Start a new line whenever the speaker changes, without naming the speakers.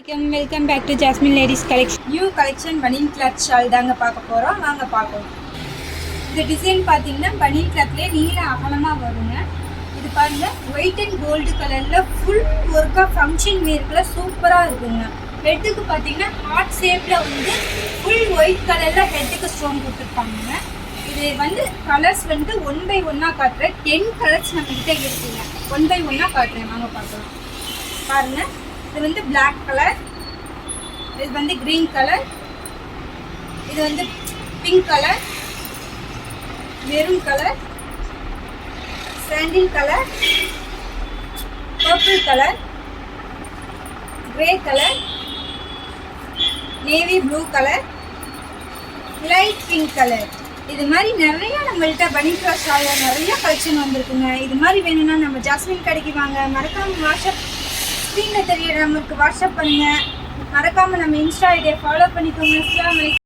Welcome back to Jasmine ladies collection. New collection banian cloth shawl தாங்க பார்க்க போகிறோம். வாங்க பார்க்கலாம். இந்த டிசைன் பார்த்தீங்கன்னா பனியன் கிளாத்லேயே நீல அகலமாக வருங்க. இது பாருங்க, ஒயிட் அண்ட் கோல்டு கலரில் ஃபுல் ஒர்க்காக ஃபங்க்ஷன் வேர்க்கில் சூப்பராக இருக்குங்க. ஹெட்டுக்கு பார்த்தீங்கன்னா ஹார்ட் ஷேப்பில் வந்து ஃபுல் ஒயிட் கலரில் ஹெட்டுக்கு ஸ்டோன் கொடுத்துருப்பாங்க. இது வந்து கலர்ஸ் வந்து 1 by 1 காட்டுறேன். 10 கலர்ஸ் நம்மகிட்ட இருக்குங்க. 1 by 1 காட்டுறேன், வாங்க பார்க்கலாம். பாருங்கள், இது வந்து பிளாக் கலர், இது வந்து கிரீன் கலர், இது வந்து பிங்க் கலர், மெரூன் கலர், சாண்டில் colour, purple colour, grey colour, navy blue colour, light pink colour. இது மாதிரி நிறைய நம்மள்கிட்ட பனியன் கிளாத் ஷால்ல நிறைய கலெக்ஷன் வந்திருக்குங்க. இது மாதிரி வேணும்னா நம்ம ஜாஸ்மின் கடைக்கு வாங்க. மறக்காம வாட்ஸ்அப் ஸ்க்ரீனில் தெரிய நம்பருக்கு வாட்ஸ்அப் பண்ணுங்கள். மறக்காமல் நம்ம இன்ஸ்டா ஐடியை ஃபாலோ பண்ணிக்கோங்க. அஸ்ஸலாமு அலைக்கும்.